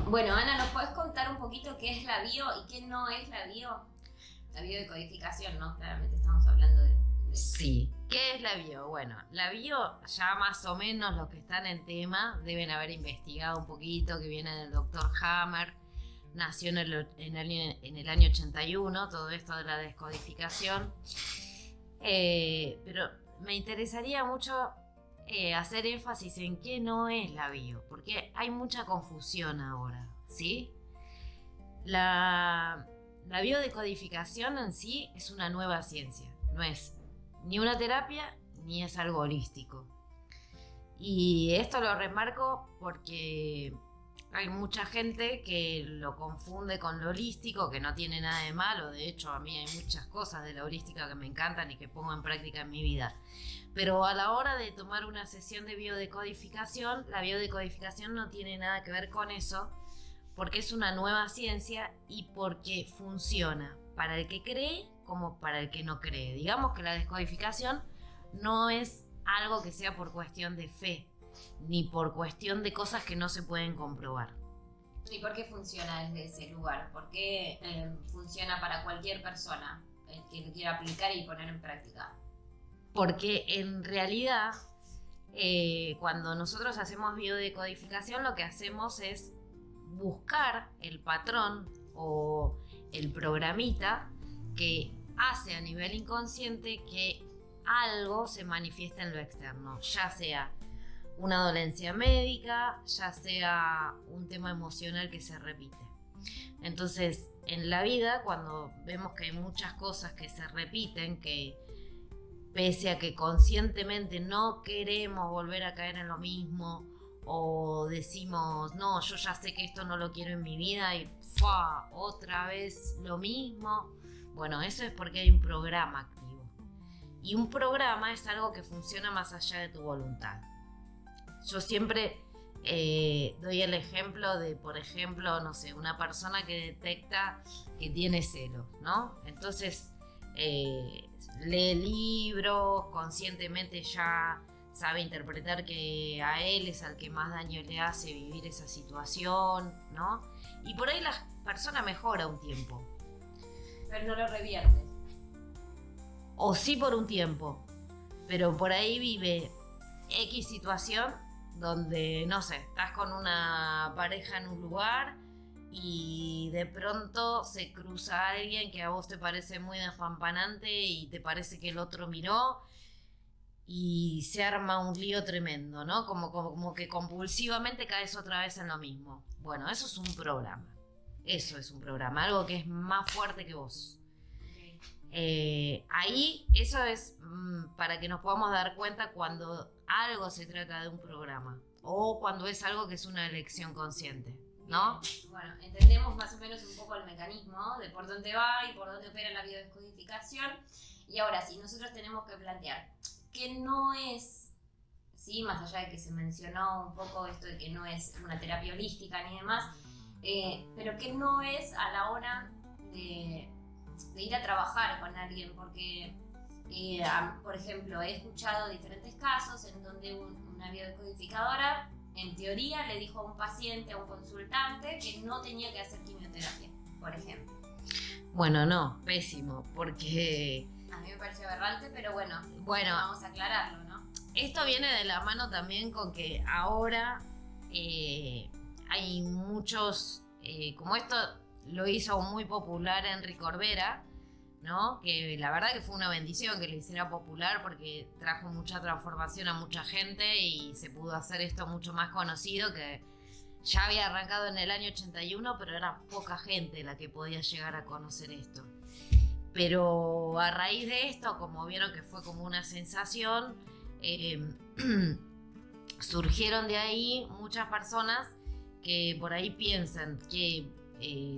Bueno, Ana, ¿nos podés contar un poquito qué es la bio y qué no es la bio? La biodecodificación, ¿no? Claramente estamos hablando de... Sí. ¿Qué es la bio? Bueno, la bio ya más o menos los que están en tema deben haber investigado un poquito, que viene del doctor Hammer. Nació en el año 81, todo esto de la descodificación. Pero me interesaría mucho hacer énfasis en qué no es la bio, porque hay mucha confusión ahora, ¿sí? La biodecodificación en sí es una nueva ciencia, no es ni una terapia ni es algo holístico. Y esto lo remarco porque hay mucha gente que lo confunde con lo holístico, que no tiene nada de malo. De hecho, a mí hay muchas cosas de la holística que me encantan y que pongo en práctica en mi vida. Pero a la hora de tomar una sesión de biodecodificación, la biodecodificación no tiene nada que ver con eso, porque es una nueva ciencia y porque funciona para el que cree como para el que no cree. Digamos que la descodificación no es algo que sea por cuestión de fe, ni por cuestión de cosas que no se pueden comprobar. ¿Y por qué funciona desde ese lugar? ¿Por qué funciona para cualquier persona que lo quiera aplicar y poner en práctica? Porque en realidad, cuando nosotros hacemos biodecodificación, lo que hacemos es buscar el patrón o el programita que hace a nivel inconsciente que algo se manifiesta en lo externo, ya sea una dolencia médica, ya sea un tema emocional que se repite. Entonces, en la vida, cuando vemos que hay muchas cosas que se repiten, que pese a que conscientemente no queremos volver a caer en lo mismo, o decimos, no, yo ya sé que esto no lo quiero en mi vida y otra vez lo mismo. Bueno, eso es porque hay un programa activo. Y un programa es algo que funciona más allá de tu voluntad. Yo siempre doy el ejemplo de, por ejemplo, no sé, una persona que detecta que tiene celos, ¿no? Entonces lee libros, conscientemente ya sabe interpretar que a él es al que más daño le hace vivir esa situación, ¿no? Y por ahí la persona mejora un tiempo. Pero no lo revierte. O sí por un tiempo, pero por ahí vive X situación donde, no sé, estás con una pareja en un lugar y de pronto se cruza alguien que a vos te parece muy despampanante y te parece que el otro miró y se arma un lío tremendo, ¿no? Como que compulsivamente caes otra vez en lo mismo. Bueno, eso es un programa. Eso es un programa, algo que es más fuerte que vos. Ahí eso es para que nos podamos dar cuenta cuando algo se trata de un programa o cuando es algo que es una elección consciente, ¿no? Bueno, entendemos más o menos un poco el mecanismo de por dónde va y por dónde opera la biodescodificación. Y ahora sí, nosotros tenemos que plantear que no es, sí, más allá de que se mencionó un poco esto de que no es una terapia holística ni demás, pero que no es a la hora de ir a trabajar con alguien, porque por ejemplo he escuchado diferentes casos en donde una biodecodificadora en teoría le dijo a un paciente, a un consultante, que no tenía que hacer quimioterapia, por ejemplo. Bueno, no, pésimo, porque a mí me pareció aberrante, pero bueno, vamos a aclararlo, ¿no? Esto viene de la mano también con que ahora hay muchos, como esto lo hizo muy popular Enrique Corbera, ¿no? Que la verdad que fue una bendición que lo hiciera popular porque trajo mucha transformación a mucha gente y se pudo hacer esto mucho más conocido, que ya había arrancado en el año 81, pero era poca gente la que podía llegar a conocer esto. Pero a raíz de esto, como vieron que fue como una sensación, surgieron de ahí muchas personas que por ahí piensan que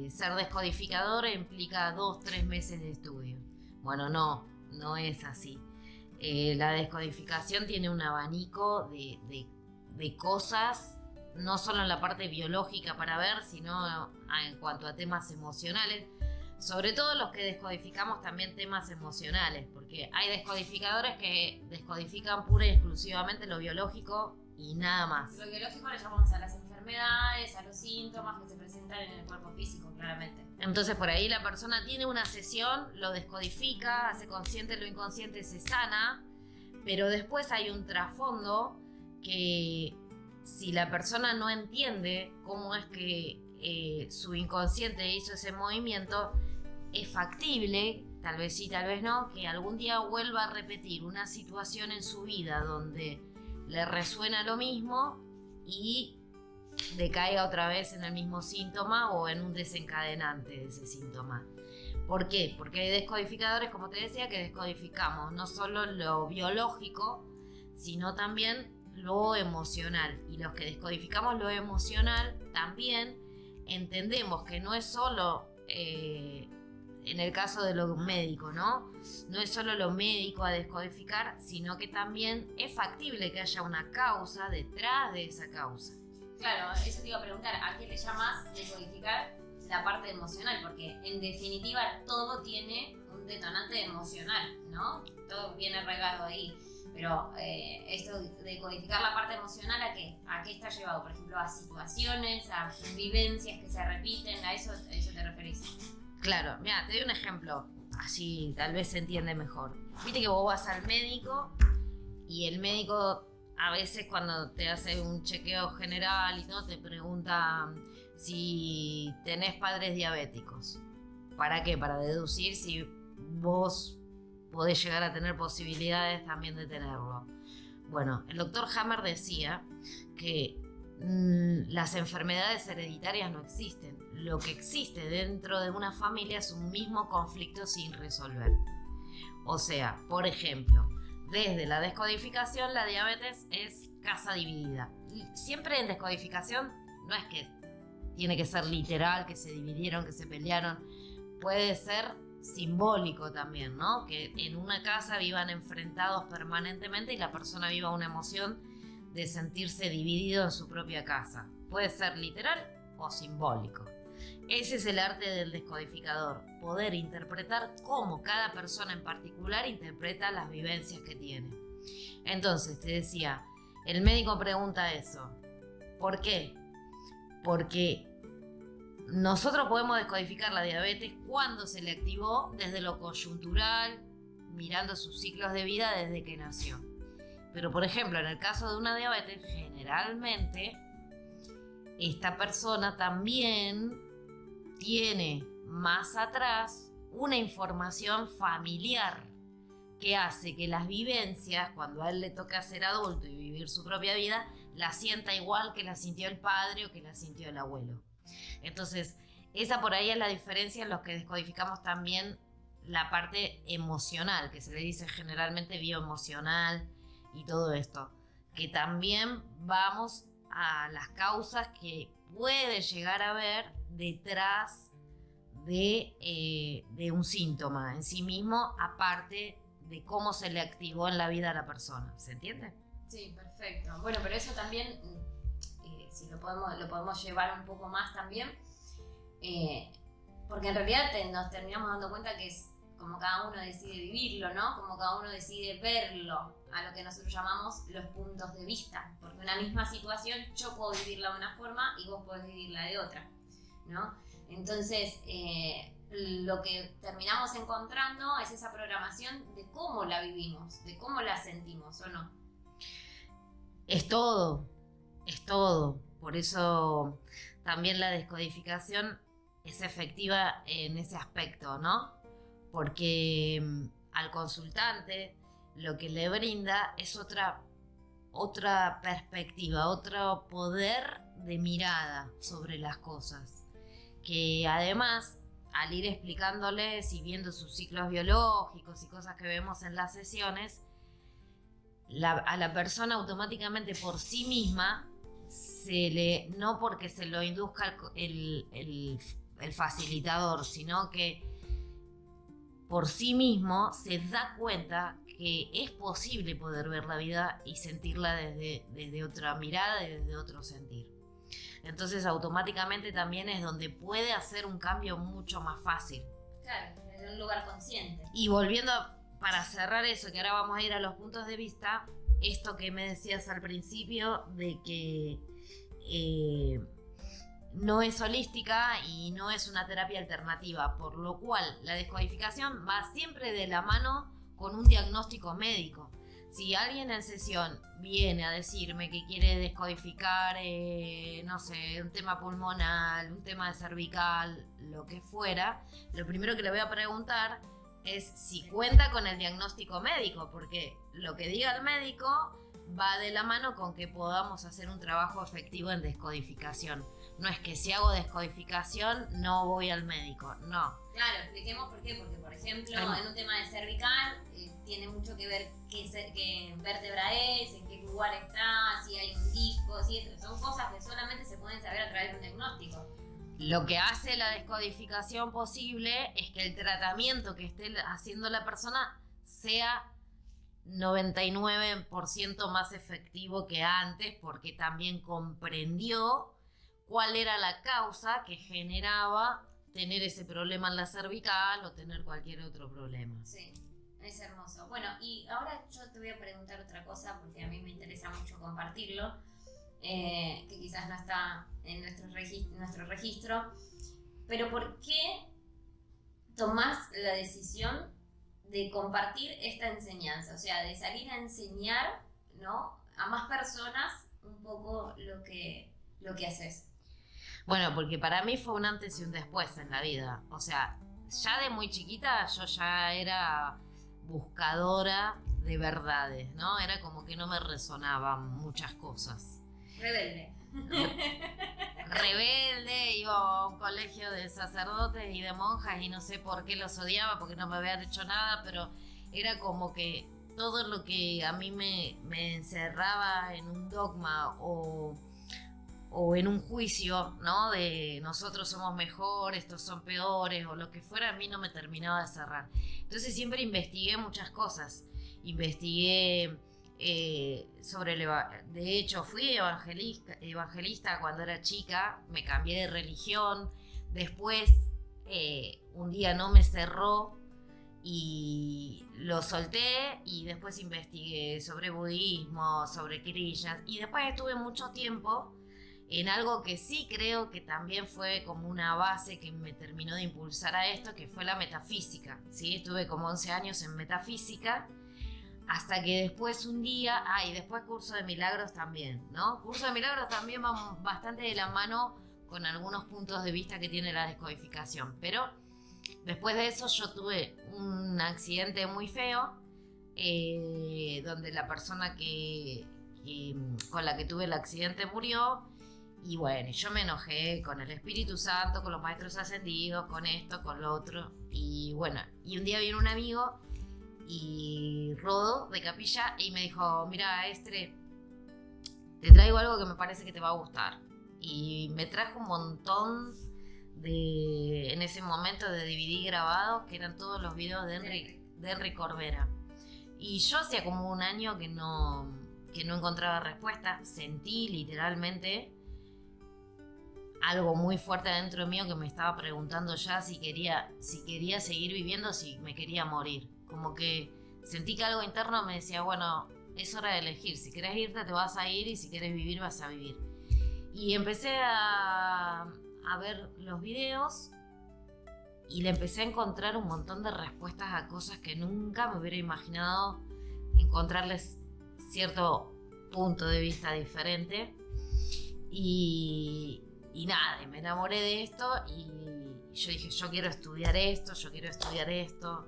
ser descodificador implica 2-3 meses de estudio. Bueno, no es así. La descodificación tiene un abanico de cosas, no solo en la parte biológica para ver, sino en cuanto a temas emocionales. Sobre todo los que descodificamos también temas emocionales, porque hay descodificadores que descodifican pura y exclusivamente lo biológico y nada más. Lo biológico le llamamos a las enfermedades, a los síntomas que se presentan en el cuerpo físico, claramente. Entonces por ahí la persona tiene una sesión, lo descodifica, hace consciente lo inconsciente, se sana, pero después hay un trasfondo que si la persona no entiende cómo es que su inconsciente hizo ese movimiento, es factible, tal vez sí, tal vez no, que algún día vuelva a repetir una situación en su vida donde le resuena lo mismo y decaiga otra vez en el mismo síntoma o en un desencadenante de ese síntoma. ¿Por qué? Porque hay descodificadores, como te decía, que descodificamos no solo lo biológico, sino también lo emocional. Y los que descodificamos lo emocional también entendemos que no es solo, en el caso de lo médico, ¿no? No es solo lo médico a descodificar, sino que también es factible que haya una causa detrás de esa causa. Claro, eso te iba a preguntar, ¿a qué le llamas descodificar la parte emocional? Porque en definitiva todo tiene un detonante emocional, ¿no? Todo viene regado ahí. Pero esto de codificar la parte emocional, ¿a qué? ¿A qué está llevado? Por ejemplo, a situaciones, a vivencias que se repiten, ¿a eso te referís? Claro, mira, te doy un ejemplo, así tal vez se entiende mejor. Viste que vos vas al médico y el médico a veces cuando te hace un chequeo general y todo te pregunta si tenés padres diabéticos. ¿Para qué? Para deducir si vos podés llegar a tener posibilidades también de tenerlo. Bueno, el doctor Hammer decía que las enfermedades hereditarias no existen. Lo que existe dentro de una familia es un mismo conflicto sin resolver. O sea, por ejemplo, desde la descodificación la diabetes es casa dividida. Siempre en descodificación no es que tiene que ser literal, que se dividieron, que se pelearon. Puede ser simbólico también, ¿no? Que en una casa vivan enfrentados permanentemente y la persona viva una emoción de sentirse dividido en su propia casa. Puede ser literal o simbólico. Ese es el arte del descodificador, poder interpretar cómo cada persona en particular interpreta las vivencias que tiene. Entonces, te decía, el médico pregunta eso. ¿Por qué? Porque nosotros podemos descodificar la diabetes cuando se le activó desde lo coyuntural, mirando sus ciclos de vida desde que nació. Pero, por ejemplo, en el caso de una diabetes, generalmente esta persona también tiene más atrás una información familiar que hace que las vivencias, cuando a él le toca ser adulto y vivir su propia vida, la sienta igual que la sintió el padre o que la sintió el abuelo. Entonces, esa por ahí es la diferencia en los que descodificamos también la parte emocional, que se le dice generalmente bioemocional y todo esto. Que también vamos a las causas que puede llegar a haber detrás de un síntoma en sí mismo, aparte de cómo se le activó en la vida a la persona. ¿Se entiende? Sí, perfecto. Bueno, pero eso también, si lo podemos llevar un poco más también, porque en realidad nos terminamos dando cuenta que es como cada uno decide vivirlo, ¿no? Como cada uno decide verlo, a lo que nosotros llamamos los puntos de vista. Porque una misma situación yo puedo vivirla de una forma y vos podés vivirla de otra, ¿no? Entonces, lo que terminamos encontrando es esa programación de cómo la vivimos, de cómo la sentimos, ¿o no? Es todo, es todo. Por eso también la descodificación es efectiva en ese aspecto, ¿no? Porque al consultante lo que le brinda es otra perspectiva, otro poder de mirada sobre las cosas. Que además, al ir explicándoles y viendo sus ciclos biológicos y cosas que vemos en las sesiones, a la persona automáticamente por sí misma, no porque se lo induzca el facilitador, sino que por sí mismo se da cuenta que es posible poder ver la vida y sentirla desde otra mirada y desde otro sentir. Entonces automáticamente también es donde puede hacer un cambio mucho más fácil. Claro, desde un lugar consciente. Y volviendo para cerrar eso, que ahora vamos a ir a los puntos de vista, esto que me decías al principio de que no es holística y no es una terapia alternativa, por lo cual la descodificación va siempre de la mano con un diagnóstico médico. Si alguien en sesión viene a decirme que quiere descodificar, no sé, un tema pulmonar, un tema de cervical, lo que fuera, lo primero que le voy a preguntar es si cuenta con el diagnóstico médico, porque lo que diga el médico va de la mano con que podamos hacer un trabajo efectivo en descodificación. No es que si hago descodificación no voy al médico, no. Claro, expliquemos por qué, porque por ejemplo en un tema de cervical tiene mucho que ver qué vértebra es, en qué lugar está, si hay un disco, son cosas que solamente se pueden saber a través de un diagnóstico. Lo que hace la descodificación posible es que el tratamiento que esté haciendo la persona sea 99% más efectivo que antes, porque también comprendió cuál era la causa que generaba tener ese problema en la cervical o tener cualquier otro problema. Sí, es hermoso. Bueno, y ahora yo te voy a preguntar otra cosa porque a mí me interesa mucho compartirlo, que quizás no está en nuestro registro, pero ¿por qué tomás la decisión de compartir esta enseñanza? O sea, de salir a enseñar, ¿no?, a más personas un poco lo que haces. Bueno, porque para mí fue un antes y un después en la vida. O sea, ya de muy chiquita yo ya era buscadora de verdades, ¿no? Era como que no me resonaban muchas cosas. Rebelde. Rebelde, iba a un colegio de sacerdotes y de monjas y no sé por qué los odiaba, porque no me habían hecho nada, pero era como que todo lo que a mí me encerraba en un dogma o en un juicio, ¿no?, de nosotros somos mejores, estos son peores o lo que fuera, a mí no me terminaba de cerrar. Entonces siempre investigué muchas cosas. Investigué de hecho fui evangelista cuando era chica, me cambié de religión, después un día no me cerró y lo solté, y después investigué sobre budismo, sobre Krishna, y después estuve mucho tiempo en algo que sí creo que también fue como una base que me terminó de impulsar a esto, que fue la metafísica, ¿sí? Estuve como 11 años en metafísica, hasta que después un día, y después curso de milagros también, ¿no? Curso de milagros también va bastante de la mano con algunos puntos de vista que tiene la descodificación, pero después de eso yo tuve un accidente muy feo, donde la persona con la que tuve el accidente murió. Y bueno, yo me enojé con el Espíritu Santo, con los maestros ascendidos, con esto, con lo otro. Y bueno, y un día vino un amigo, y Rodo, de Capilla, y me dijo: mira, Estre, te traigo algo que me parece que te va a gustar. Y me trajo un montón en ese momento, de DVD grabados, que eran todos los videos de Henry Corbera. Y yo hacía como un año que no encontraba respuesta. Sentí literalmente algo muy fuerte adentro mío que me estaba preguntando ya si quería seguir viviendo, si me quería morir. Como que sentí que algo interno me decía: bueno, es hora de elegir. Si querés irte, te vas a ir, y si querés vivir, vas a vivir. Y empecé a ver los videos y le empecé a encontrar un montón de respuestas a cosas que nunca me hubiera imaginado encontrarles cierto punto de vista diferente. Y nada, me enamoré de esto, y yo dije: yo quiero estudiar esto, yo quiero estudiar esto.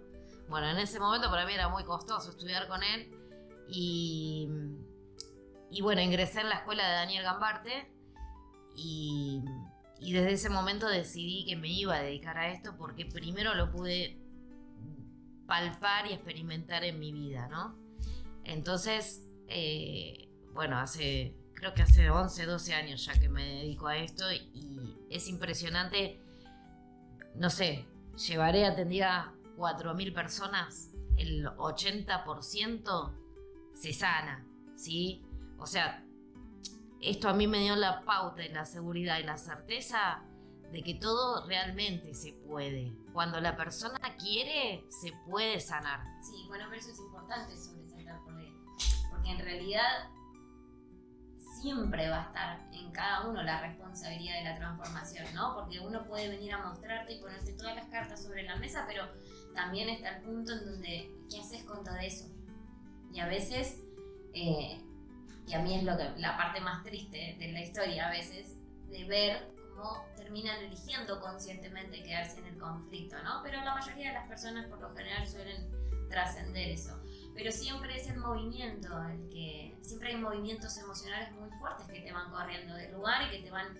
Bueno, en ese momento para mí era muy costoso estudiar con él, y bueno, ingresé en la escuela de Daniel Gambarte, y desde ese momento decidí que me iba a dedicar a esto, porque primero lo pude palpar y experimentar en mi vida, ¿no? Entonces, bueno, creo que hace 11, 12 años ya que me dedico a esto, y es impresionante. No sé, llevaré atendida 4.000 personas, el 80% se sana, ¿sí? O sea, esto a mí me dio la pauta y la seguridad y la certeza de que todo realmente se puede. Cuando la persona quiere, se puede sanar. Sí, bueno, pero eso es importante sobresaltar, porque en realidad realidad siempre va a estar en cada uno la responsabilidad de la transformación, ¿no? Porque uno puede venir a mostrarte y ponerte todas las cartas sobre la mesa, pero también está el punto en donde, ¿qué haces con todo eso? Y a veces, y a mí es la parte más triste de la historia a veces, de ver cómo terminan eligiendo conscientemente quedarse en el conflicto, ¿no? Pero la mayoría de las personas por lo general suelen trascender eso. Pero siempre es el movimiento, siempre hay movimientos emocionales muy fuertes que te van corriendo del lugar y que te van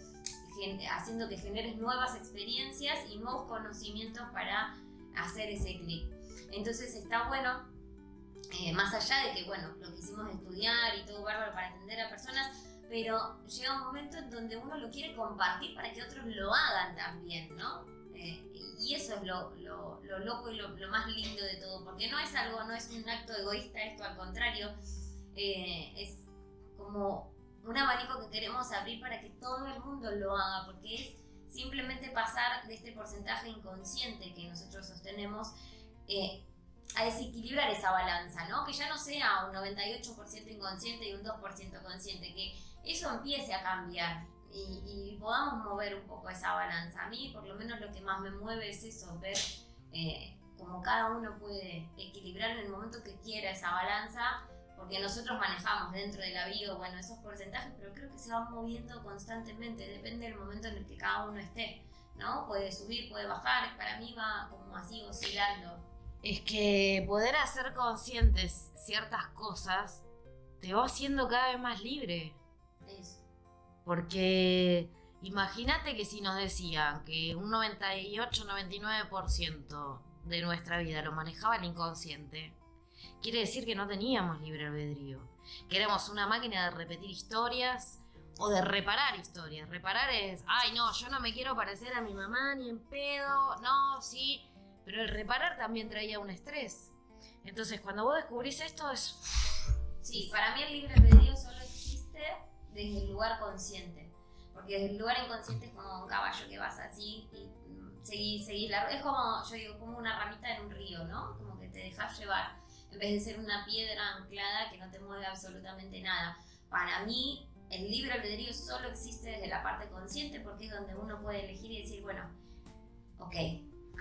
haciendo que generes nuevas experiencias y nuevos conocimientos para hacer ese clic. Entonces está bueno, más allá de que, bueno, lo quisimos estudiar y todo bárbaro para atender a personas, pero llega un momento en donde uno lo quiere compartir para que otros lo hagan también, ¿no? Y eso es lo loco y lo más lindo de todo, porque no es un acto egoísta esto, al contrario, es como un abanico que queremos abrir para que todo el mundo lo haga, porque es simplemente pasar de este porcentaje inconsciente que nosotros sostenemos a desequilibrar esa balanza, ¿no? Que ya no sea un 98% inconsciente y un 2% consciente, que eso empiece a cambiar y podamos mover un poco esa balanza. A mí, por lo menos, lo que más me mueve es eso, ver cómo cada uno puede equilibrar en el momento que quiera esa balanza, porque nosotros manejamos dentro de la bio, bueno, esos porcentajes, pero creo que se van moviendo constantemente, depende del momento en el que cada uno esté, ¿no? Puede subir, puede bajar, para mí va como así oscilando. Es que poder hacer conscientes ciertas cosas te va haciendo cada vez más libre. Eso. Porque imagínate que si nos decían que un 98-99% de nuestra vida lo manejaba el inconsciente, quiere decir que no teníamos libre albedrío, que éramos una máquina de repetir historias o de reparar historias. Reparar es, ay no, yo no me quiero parecer a mi mamá ni en pedo, no, sí, pero el reparar también traía un estrés. Entonces cuando vos descubrís esto es... Sí, para mí el libre albedrío solo existe desde el lugar consciente, porque desde el lugar inconsciente es como un caballo que vas así y seguís largo, es como, yo digo, como una ramita en un río, ¿no? Como que te dejas llevar, en vez de ser una piedra anclada que no te mueve absolutamente nada. Para mí, el libre albedrío solo existe desde la parte consciente, porque es donde uno puede elegir y decir, bueno, ok,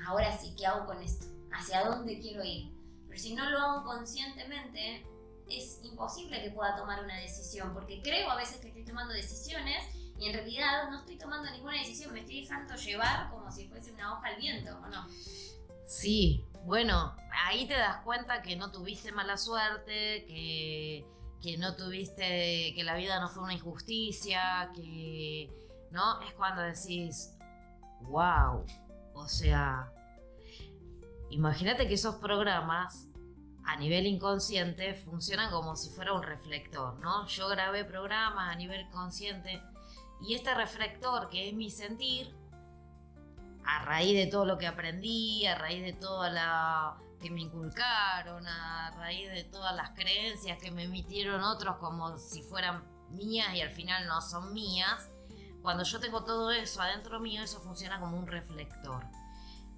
ahora sí, ¿qué hago con esto? ¿Hacia dónde quiero ir? Pero si no lo hago conscientemente, es imposible que pueda tomar una decisión, porque creo a veces que estoy tomando decisiones y en realidad no estoy tomando ninguna decisión, me estoy dejando llevar como si fuese una hoja al viento, ¿o no? Sí, bueno, ahí te das cuenta que no tuviste mala suerte, que no tuviste, que la vida no fue una injusticia, que no, es cuando decís, wow, o sea, imagínate que esos programas a nivel inconsciente funcionan como si fuera un reflector, ¿no? Yo grabé programas a nivel consciente y este reflector, que es mi sentir, a raíz de todo lo que aprendí, a raíz de todo lo que me inculcaron, a raíz de todas las creencias que me emitieron otros como si fueran mías y al final no son mías, cuando yo tengo todo eso adentro mío, eso funciona como un reflector.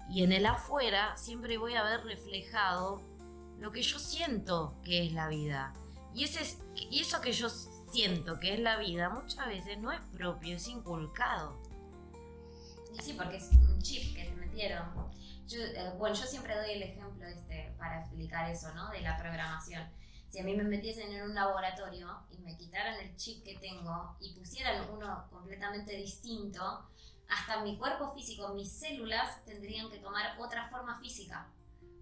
Y en el afuera siempre voy a ver reflejado lo que yo siento que es la vida. Y eso que yo siento que es la vida muchas veces no es propio, es inculcado. Y sí, porque es un chip que te metieron. Yo siempre doy el ejemplo para explicar eso, ¿no? De la programación. Si a mí me metiesen en un laboratorio y me quitaran el chip que tengo y pusieran uno completamente distinto, hasta mi cuerpo físico, mis células tendrían que tomar otra forma física,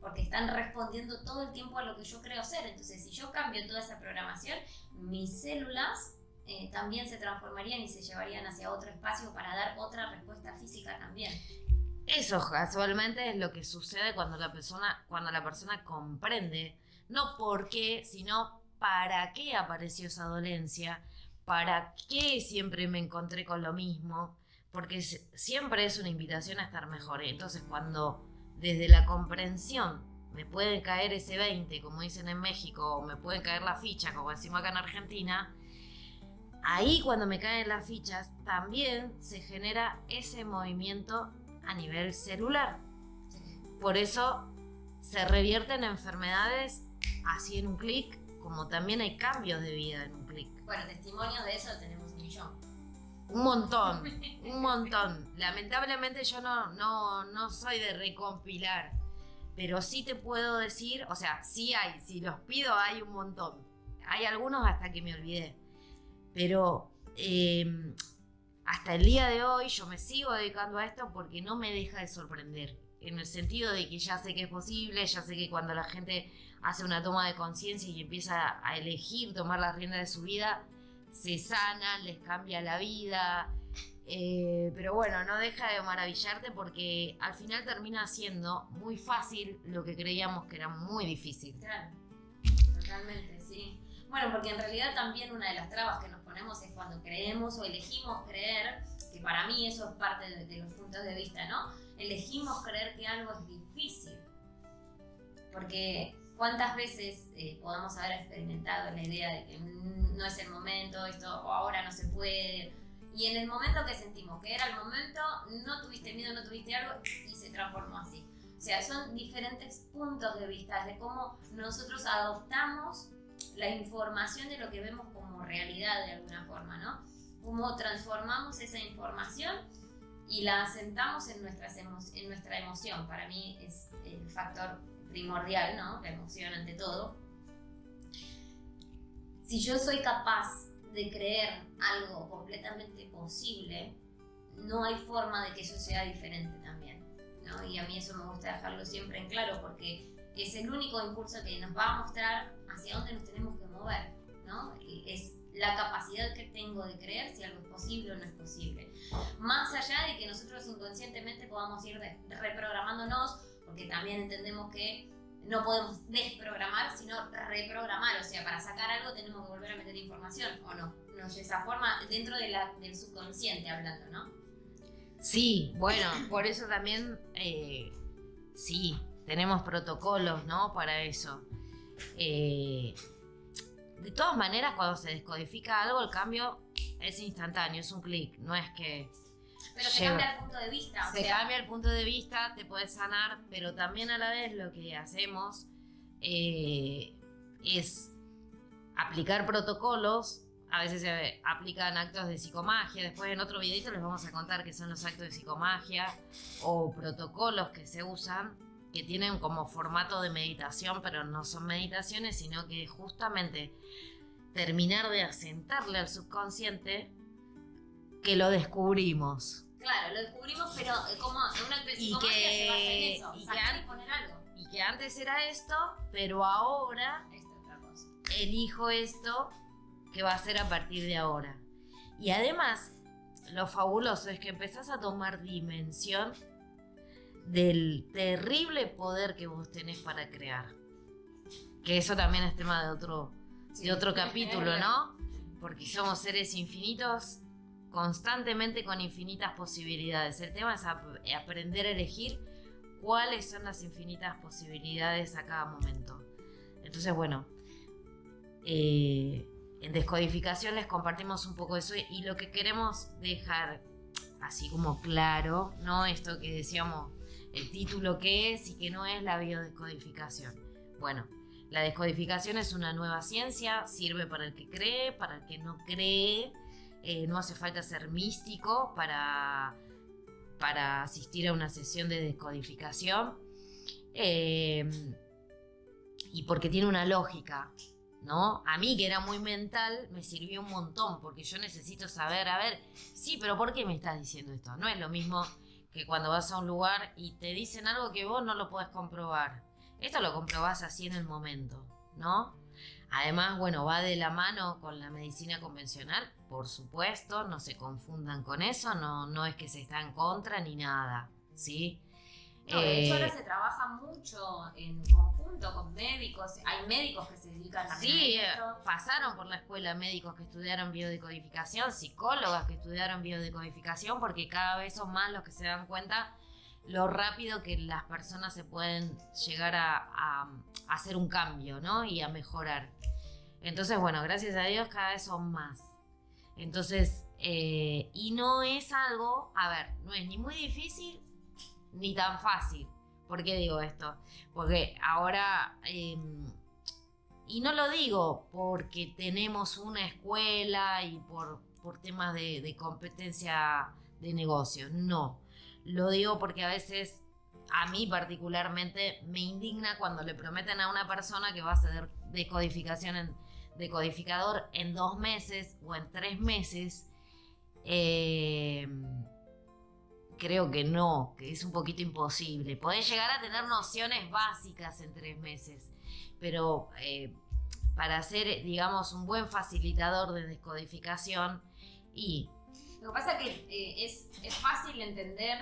porque están respondiendo todo el tiempo a lo que yo creo ser. Entonces, si yo cambio toda esa programación, mis células también se transformarían y se llevarían hacia otro espacio para dar otra respuesta física también. Eso casualmente es lo que sucede cuando la persona comprende, no por qué, sino para qué apareció esa dolencia, para qué siempre me encontré con lo mismo, porque siempre es una invitación a estar mejor. Entonces, cuando desde la comprensión me pueden caer ese 20, como dicen en México, o me pueden caer las fichas, como decimos acá en Argentina, ahí cuando me caen las fichas también se genera ese movimiento a nivel celular. Por eso se revierten enfermedades así en un clic, como también hay cambios de vida en un clic. Bueno, testimonios de eso tenemos un millón. Un montón. Lamentablemente yo no soy de recompilar, pero sí te puedo decir, o sea, sí hay, si los pido hay un montón. Hay algunos hasta que me olvidé. Pero hasta el día de hoy yo me sigo dedicando a esto porque no me deja de sorprender. En el sentido de que ya sé que es posible, ya sé que cuando la gente hace una toma de conciencia y empieza a elegir tomar las riendas de su vida, se sanan, les cambia la vida. Pero bueno, no deja de maravillarte porque al final termina siendo muy fácil lo que creíamos que era muy difícil. Claro, totalmente, sí. Bueno, porque en realidad también una de las trabas que nos ponemos es cuando creemos o elegimos creer, que para mí eso es parte de los puntos de vista, ¿no? Elegimos creer que algo es difícil. Porque ¿cuántas veces podemos haber experimentado la idea de que no es el momento, esto o ahora no se puede? Y en el momento que sentimos que era el momento, no tuviste miedo, no tuviste algo y se transformó así. O sea, son diferentes puntos de vista de cómo nosotros adoptamos la información de lo que vemos como realidad de alguna forma, ¿no? Cómo transformamos esa información y la asentamos en nuestra emoción. Para mí es el factor primordial, ¿no? La emoción ante todo. Si yo soy capaz de creer algo completamente posible, no hay forma de que eso sea diferente también, ¿no? Y a mí eso me gusta dejarlo siempre en claro porque es el único impulso que nos va a mostrar hacia dónde nos tenemos que mover, ¿no? Es la capacidad que tengo de creer si algo es posible o no es posible. Más allá de que nosotros inconscientemente podamos ir reprogramándonos, porque también entendemos que no podemos desprogramar, sino reprogramar. O sea, para sacar algo tenemos que volver a meter información, ¿o no? No es de esa forma, dentro del subconsciente hablando, ¿no? Sí, bueno, por eso también, sí, tenemos protocolos, ¿no? Para eso. De todas maneras, cuando se descodifica algo, el cambio es instantáneo, es un clic, no es que... Pero se cambia el punto de vista. Se cambia el punto de vista, te puedes sanar, pero también a la vez lo que hacemos es aplicar protocolos. A veces se aplican actos de psicomagia. Después en otro videito les vamos a contar qué son los actos de psicomagia o protocolos que se usan, que tienen como formato de meditación, pero no son meditaciones, sino que justamente terminar de asentarle al subconsciente que lo descubrimos. Claro, lo descubrimos, pero como una especie de psicomagia se basa en eso, sacar y poner algo. Y que antes era esto, pero ahora Esto es otra cosa. Elijo esto que va a ser a partir de ahora. Y además, lo fabuloso es que empezás a tomar dimensión del terrible poder que vos tenés para crear. Que eso también es tema de otro capítulo, ¿no? Porque somos seres infinitos, constantemente con infinitas posibilidades. El tema es aprender a elegir cuáles son las infinitas posibilidades a cada momento. Entonces, bueno, en Descodificación les compartimos un poco eso y lo que queremos dejar así como claro, ¿no? Esto que decíamos, el título que es y que no es la biodescodificación. Bueno, la descodificación es una nueva ciencia, sirve para el que cree, para el que no cree. No hace falta ser místico para asistir a una sesión de descodificación. Y porque tiene una lógica, ¿no? A mí, que era muy mental, me sirvió un montón, porque yo necesito saber, a ver, sí, pero ¿por qué me estás diciendo esto? No es lo mismo que cuando vas a un lugar y te dicen algo que vos no lo podés comprobar. Esto lo comprobás así en el momento, ¿no? Además, bueno, va de la mano con la medicina convencional, por supuesto, no se confundan con eso, no es que se está en contra ni nada, ¿sí? No, de hecho ahora se trabaja mucho en conjunto con médicos, hay médicos que se dedican también sí, a esto. Pasaron por la escuela médicos que estudiaron biodecodificación, psicólogas que estudiaron biodecodificación, porque cada vez son más los que se dan cuenta lo rápido que las personas se pueden llegar a hacer un cambio, ¿no? Y a mejorar. Entonces, bueno, gracias a Dios cada vez son más. Entonces, y no es algo, a ver, no es ni muy difícil ni tan fácil. ¿Por qué digo esto? Porque ahora Y no lo digo porque tenemos una escuela y por temas de competencia de negocios, no. Lo digo porque a veces, a mí particularmente, me indigna cuando le prometen a una persona que va a hacer decodificador en 2 meses o en 3 meses. Creo que no, que es un poquito imposible. Podés llegar a tener nociones básicas en 3 meses, pero para ser, digamos, un buen facilitador de descodificación y... Lo que pasa es que es fácil entender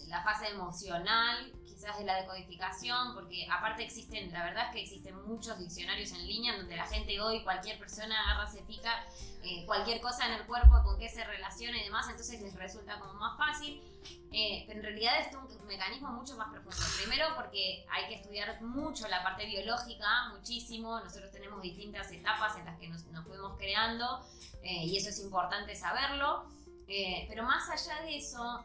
la fase emocional, quizás de la decodificación, porque aparte la verdad es que existen muchos diccionarios en línea donde la gente hoy, cualquier persona agarra, se pica cualquier cosa en el cuerpo, con qué se relaciona y demás, entonces les resulta como más fácil. Pero en realidad es un mecanismo mucho más profundo. Primero porque hay que estudiar mucho la parte biológica, muchísimo. Nosotros tenemos distintas etapas en las que nos fuimos creando y eso es importante saberlo. Pero más allá de eso,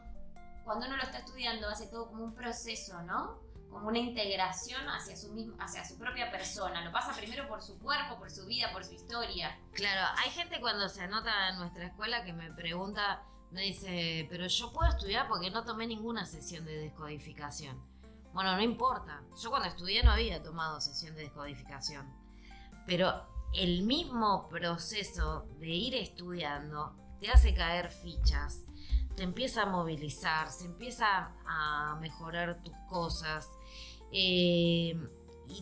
cuando uno lo está estudiando, hace todo como un proceso, ¿no? Como una integración hacia su propia persona. Lo pasa primero por su cuerpo, por su vida, por su historia. Claro, hay gente cuando se anota en nuestra escuela que me pregunta, me dice, pero yo puedo estudiar porque no tomé ninguna sesión de descodificación. Bueno, no importa. Yo cuando estudié no había tomado sesión de descodificación. Pero el mismo proceso de ir estudiando te hace caer fichas, te empieza a movilizar, se empieza a mejorar tus cosas. Y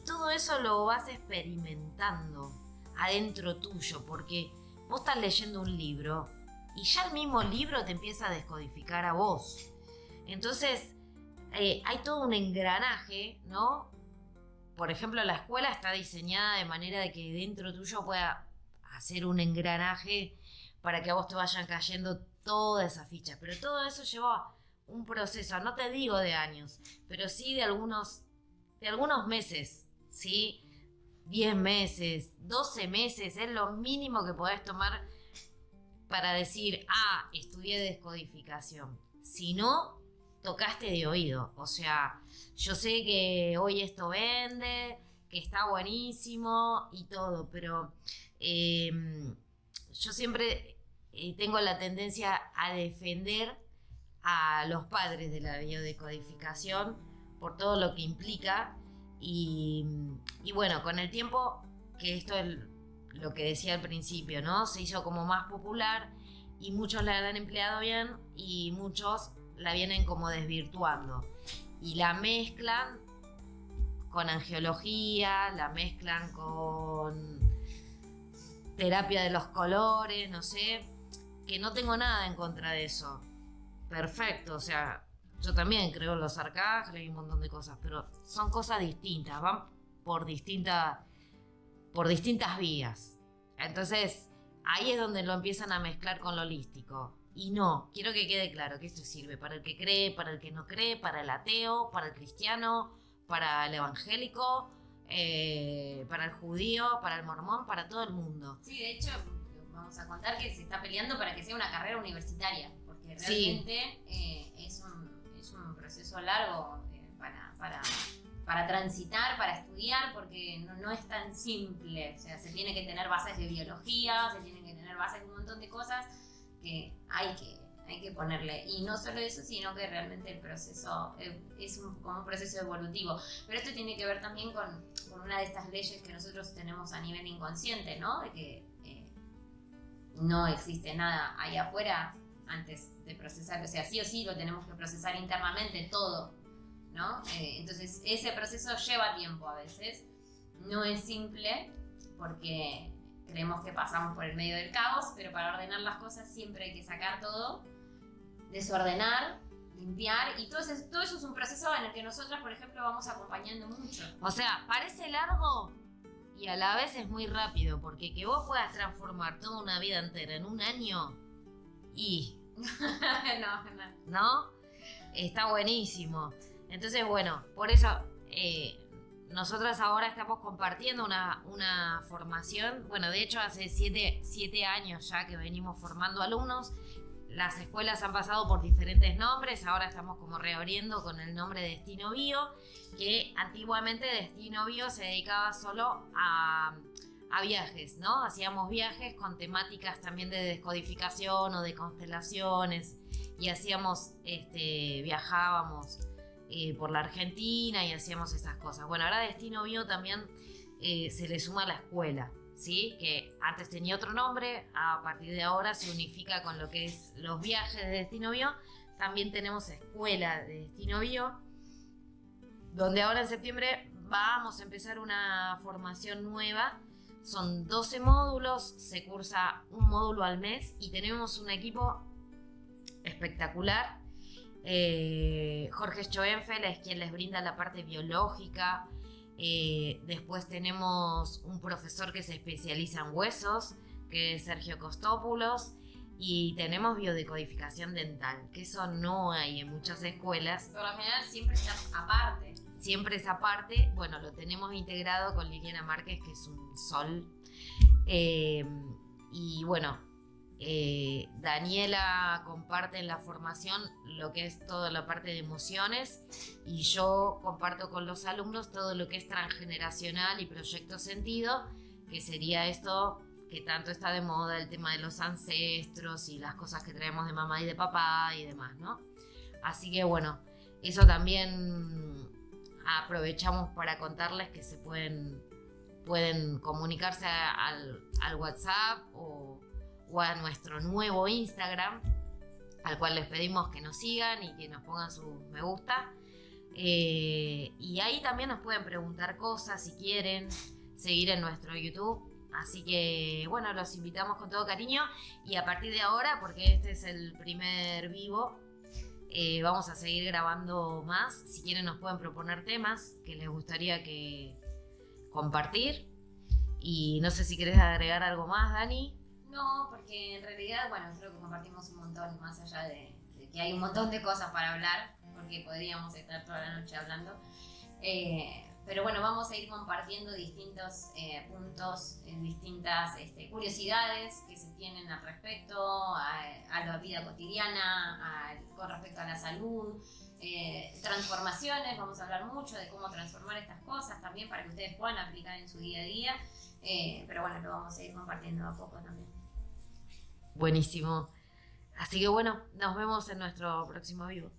todo eso lo vas experimentando adentro tuyo, porque vos estás leyendo un libro y ya el mismo libro te empieza a descodificar a vos. Entonces, hay todo un engranaje, ¿no? Por ejemplo, la escuela está diseñada de manera de que dentro tuyo pueda hacer un engranaje para que a vos te vayan cayendo todas esas fichas. Pero todo eso lleva un proceso, no te digo de años, pero sí de algunos meses, ¿sí? 10 meses, 12 meses, es lo mínimo que podés tomar para decir, estudié descodificación. Si no, tocaste de oído. O sea, yo sé que hoy esto vende, que está buenísimo y todo, pero yo siempre tengo la tendencia a defender a los padres de la biodecodificación por todo lo que implica y bueno, con el tiempo, que esto es lo que decía al principio, ¿no? Se hizo como más popular y muchos la han empleado bien y muchos la vienen como desvirtuando y la mezclan con angiología, la mezclan con terapia de los colores, no sé, que no tengo nada en contra de eso. Perfecto, o sea, yo también creo en los arcángeles y un montón de cosas, pero son cosas distintas, van por distintas vías. Entonces, ahí es donde lo empiezan a mezclar con lo holístico. Y no, quiero que quede claro que esto sirve para el que cree, para el que no cree, para el ateo, para el cristiano, para el evangélico, para el judío, para el mormón, para todo el mundo. Sí, de hecho, vamos a contar que se está peleando para que sea una carrera universitaria, porque realmente es un proceso largo para transitar, para estudiar, porque no es tan simple. O sea, se tiene que tener bases de biología, se tienen que tener bases de un montón de cosas que hay que ponerle. Y no solo eso, sino que realmente el proceso es como un proceso evolutivo. Pero esto tiene que ver también con una de estas leyes que nosotros tenemos a nivel inconsciente, ¿no? De que no existe nada ahí afuera antes de procesar. O sea, sí o sí lo tenemos que procesar internamente todo, ¿no? Entonces ese proceso lleva tiempo a veces. No es simple porque creemos que pasamos por el medio del caos, pero para ordenar las cosas siempre hay que sacar todo, desordenar, limpiar, y todo eso es un proceso en el que nosotras, por ejemplo, vamos acompañando mucho. O sea, parece largo y a la vez es muy rápido, porque que vos puedas transformar toda una vida entera en un año y... ¿No? Está buenísimo. Entonces, bueno, por eso... nosotras ahora estamos compartiendo una formación, bueno, de hecho hace 7 años ya que venimos formando alumnos las escuelas han pasado por diferentes nombres, ahora estamos como reabriendo con el nombre Destino Bio, que antiguamente Destino Bio se dedicaba solo a viajes, ¿no? Hacíamos viajes con temáticas también de descodificación o de constelaciones y viajábamos por la Argentina y hacíamos esas cosas. Bueno, ahora Destino Bio también se le suma a la escuela, ¿sí? Que antes tenía otro nombre, a partir de ahora se unifica con lo que es los viajes de Destino Bio. También tenemos escuela de Destino Bio, donde ahora en septiembre vamos a empezar una formación nueva. Son 12 módulos, se cursa un módulo al mes y tenemos un equipo espectacular. Jorge Schoenfeld es quien les brinda la parte biológica. Después tenemos un profesor que se especializa en huesos, que es Sergio Costópulos, y tenemos biodecodificación dental, que eso no hay en muchas escuelas. Por lo general siempre está aparte. Siempre esa parte, bueno, lo tenemos integrado con Liliana Márquez, que es un sol. Y bueno, Daniela comparte en la formación lo que es toda la parte de emociones y yo comparto con los alumnos todo lo que es transgeneracional y proyecto sentido, que sería esto que tanto está de moda, el tema de los ancestros y las cosas que traemos de mamá y de papá y demás, ¿no? Así que bueno, eso también aprovechamos para contarles que se pueden comunicarse al WhatsApp o a nuestro nuevo Instagram, al cual les pedimos que nos sigan y que nos pongan su me gusta. Y ahí también nos pueden preguntar cosas si quieren, seguir en nuestro YouTube. Así que bueno, los invitamos con todo cariño y a partir de ahora, porque este es el primer vivo, vamos a seguir grabando más. Si quieren nos pueden proponer temas que les gustaría compartir. Y no sé si querés agregar algo más, Dani. No, porque en realidad, bueno, creo que compartimos un montón, más allá de que hay un montón de cosas para hablar, porque podríamos estar toda la noche hablando. Pero bueno, vamos a ir compartiendo distintos puntos, distintas curiosidades que se tienen al respecto, a la vida cotidiana, con respecto a la salud, transformaciones. Vamos a hablar mucho de cómo transformar estas cosas también para que ustedes puedan aplicar en su día a día. Pero bueno, lo vamos a ir compartiendo a poco también. Buenísimo. Así que bueno, nos vemos en nuestro próximo vivo.